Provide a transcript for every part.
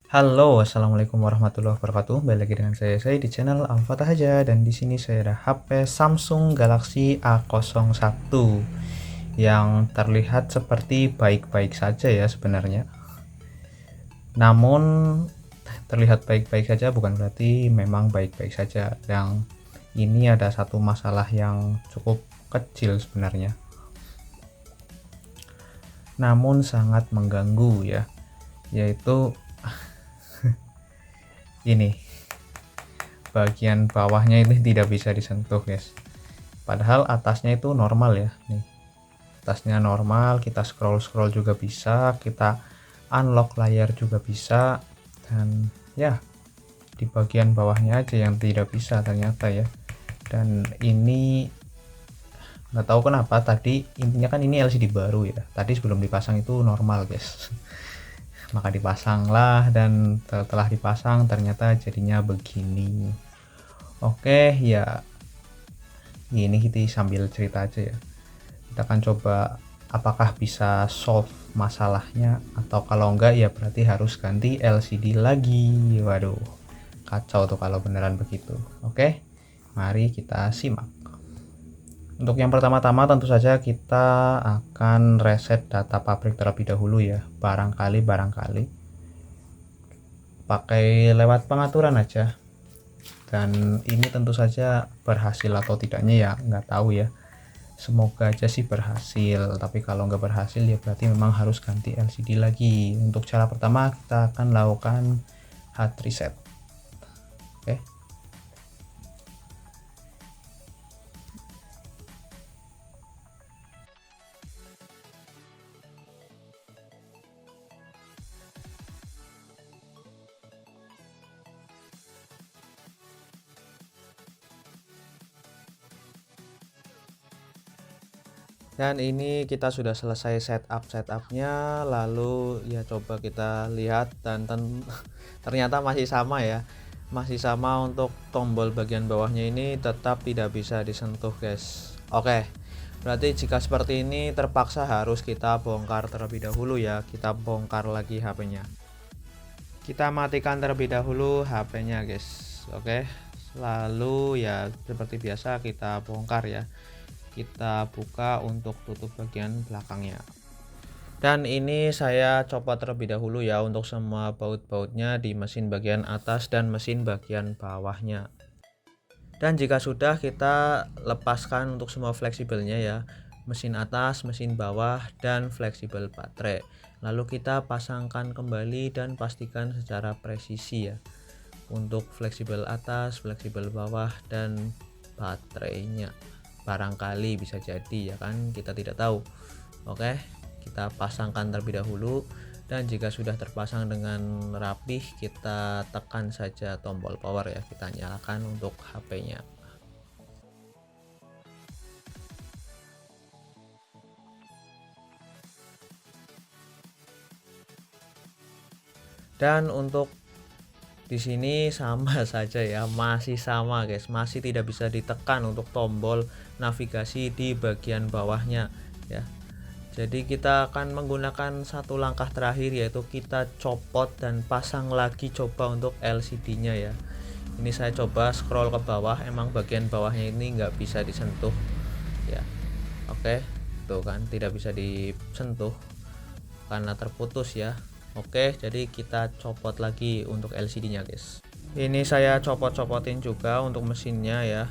Halo, assalamualaikum warahmatullahi wabarakatuh. Balik lagi dengan saya di channel Al-Fatah aja, dan di sini saya ada HP Samsung Galaxy A01 yang terlihat seperti baik-baik saja ya sebenarnya. Namun terlihat baik-baik saja bukan berarti memang baik-baik saja. Yang ini ada satu masalah yang cukup kecil sebenarnya, namun sangat mengganggu ya, yaitu ini bagian bawahnya ini tidak bisa disentuh guys, padahal atasnya itu normal ya. Nih, atasnya normal, kita scroll juga bisa, kita unlock layar juga bisa, dan ya di bagian bawahnya aja yang tidak bisa ternyata ya. Dan ini nggak tahu kenapa, tadi intinya kan ini LCD baru ya, tadi sebelum dipasang itu normal guys. Maka dipasanglah, dan setelah dipasang ternyata jadinya begini. Oke ya, ini kita sambil cerita aja ya. Kita akan coba apakah bisa solve masalahnya, atau kalau enggak ya berarti harus ganti LCD lagi. Waduh, kacau tuh kalau beneran begitu. Oke, mari kita simak. Untuk yang pertama-tama tentu saja kita akan reset data pabrik terlebih dahulu ya. Barangkali pakai lewat pengaturan aja. Dan ini tentu saja berhasil atau tidaknya ya nggak tahu ya. Semoga aja sih berhasil, tapi kalau nggak berhasil ya berarti memang harus ganti LCD lagi. Untuk cara pertama kita akan lakukan hard reset. Oke. Dan ini kita sudah selesai setupnya, lalu ya coba kita lihat, dan ternyata masih sama ya, masih sama. Untuk tombol bagian bawahnya ini tetap tidak bisa disentuh guys. Oke, berarti jika seperti ini terpaksa harus kita bongkar terlebih dahulu ya. Kita bongkar lagi HP-nya, kita matikan terlebih dahulu HP-nya guys. Oke, lalu ya seperti biasa kita bongkar ya. Kita buka untuk tutup bagian belakangnya, dan ini saya copot terlebih dahulu ya untuk semua baut-bautnya di mesin bagian atas dan mesin bagian bawahnya. Dan jika sudah, kita lepaskan untuk semua fleksibelnya ya, mesin atas, mesin bawah, dan fleksibel baterai. Lalu kita pasangkan kembali dan pastikan secara presisi ya untuk fleksibel atas, fleksibel bawah, dan baterainya. Barangkali bisa jadi ya kan, kita tidak tahu. Oke, kita pasangkan terlebih dahulu, dan jika sudah terpasang dengan rapih kita tekan saja tombol power ya, kita nyalakan untuk HP-nya. Dan untuk di sini sama saja ya, masih sama guys, masih tidak bisa ditekan untuk tombol navigasi di bagian bawahnya ya. Jadi kita akan menggunakan satu langkah terakhir, yaitu kita copot dan pasang lagi coba untuk LCD-nya ya. Ini saya coba scroll ke bawah, emang bagian bawahnya ini nggak bisa disentuh ya. Oke, tuh kan tidak bisa disentuh karena terputus ya. Oke, jadi kita copot lagi untuk LCD-nya guys. Ini saya copot-copotin juga untuk mesinnya ya.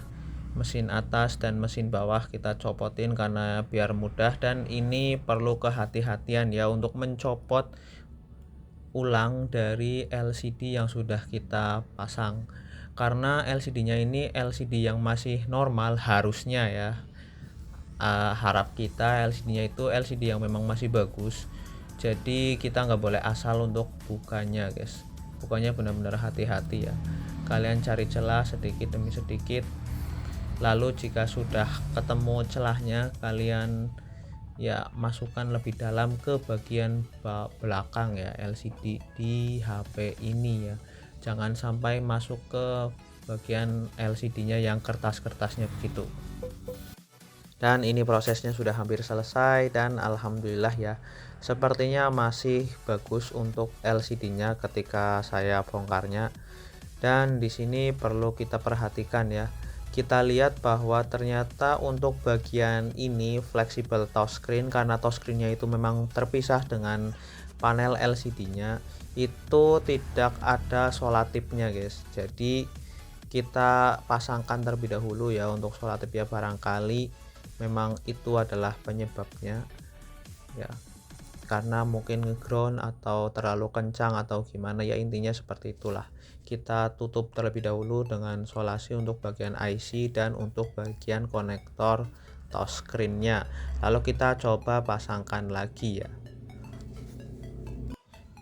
Mesin atas dan mesin bawah kita copotin karena biar mudah, dan ini perlu kehati-hatian ya untuk mencopot ulang dari LCD yang sudah kita pasang, karena LCD-nya ini LCD yang masih normal harusnya ya. Harap kita LCD-nya itu LCD yang memang masih bagus, jadi kita nggak boleh asal untuk bukanya guys. Bukanya benar-benar hati-hati ya, kalian cari celah sedikit demi sedikit, lalu jika sudah ketemu celahnya kalian ya masukkan lebih dalam ke bagian belakang ya LCD di HP ini ya. Jangan sampai masuk ke bagian LCD-nya yang kertas-kertasnya begitu. Dan ini prosesnya sudah hampir selesai dan alhamdulillah ya. Sepertinya masih bagus untuk LCD-nya ketika saya bongkarnya. Dan di sini perlu kita perhatikan ya. Kita lihat bahwa ternyata untuk bagian ini flexible touchscreen, karena touchscreen-nya itu memang terpisah dengan panel LCD-nya, itu tidak ada solatipnya guys. Jadi kita pasangkan terlebih dahulu ya untuk solatip ya, barangkali memang itu adalah penyebabnya ya, karena mungkin ngeground atau terlalu kencang atau gimana ya, intinya seperti itulah. Kita tutup terlebih dahulu dengan solasi untuk bagian IC dan untuk bagian konektor touchscreen-nya, lalu kita coba pasangkan lagi ya.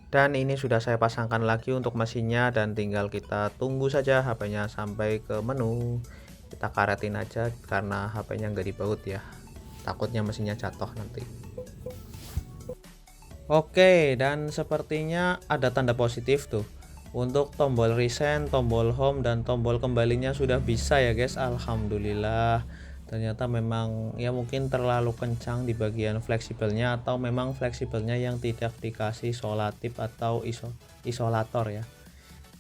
Dan ini sudah saya pasangkan lagi untuk mesinnya, dan tinggal kita tunggu saja HP-nya sampai ke menu. Kita karetin aja karena HP-nya nggak dibaut ya, takutnya mesinnya jatuh nanti. Oke, dan sepertinya ada tanda positif tuh. Untuk tombol reset, tombol home, dan tombol kembalinya sudah bisa ya guys, alhamdulillah. Ternyata memang ya mungkin terlalu kencang di bagian fleksibelnya, atau memang fleksibelnya yang tidak dikasih solatip atau isolator ya,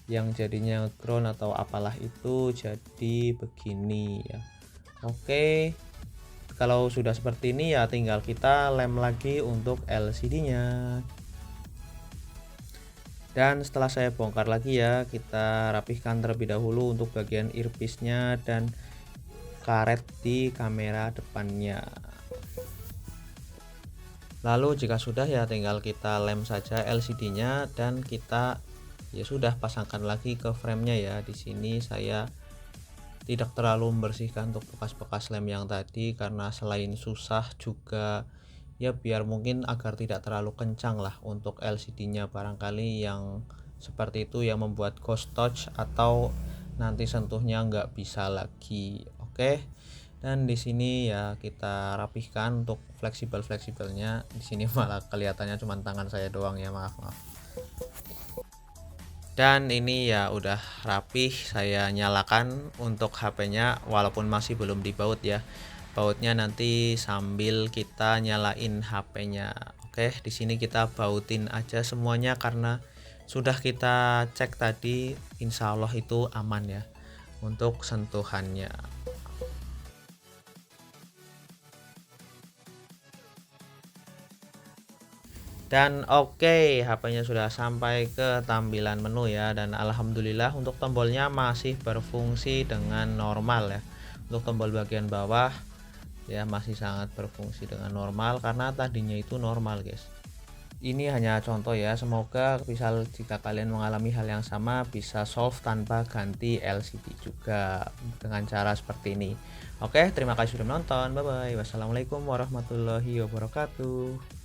yang jadinya ground atau apalah itu, jadi begini ya. Oke, kalau sudah seperti ini ya tinggal kita lem lagi untuk LCD-nya. Dan setelah saya bongkar lagi ya, kita rapihkan terlebih dahulu untuk bagian earpiece-nya dan karet di kamera depannya. Lalu jika sudah ya tinggal kita lem saja LCD-nya dan kita ya sudah pasangkan lagi ke frame-nya ya. Di sini saya tidak terlalu membersihkan untuk bekas-bekas lem yang tadi, karena selain susah juga ya biar mungkin agar tidak terlalu kencang lah untuk LCD-nya, barangkali yang seperti itu yang membuat ghost touch atau nanti sentuhnya nggak bisa lagi. Oke, dan di sini ya kita rapihkan untuk fleksibelnya. Di sini malah kelihatannya cuma tangan saya doang ya, maaf. Dan ini ya udah rapih, saya nyalakan untuk HP-nya walaupun masih belum dibaut ya. Bautnya nanti sambil kita nyalain HP-nya. Oke, di sini kita bautin aja semuanya karena sudah kita cek tadi, insya Allah itu aman ya untuk sentuhannya. Dan oke, HP-nya sudah sampai ke tampilan menu ya, dan alhamdulillah untuk tombolnya masih berfungsi dengan normal ya. Untuk tombol bagian bawah ya masih sangat berfungsi dengan normal karena tadinya itu normal guys. Ini hanya contoh ya, semoga misal jika kalian mengalami hal yang sama bisa solve tanpa ganti LCD juga dengan cara seperti ini. Oke, terima kasih sudah menonton, bye bye, wassalamualaikum warahmatullahi wabarakatuh.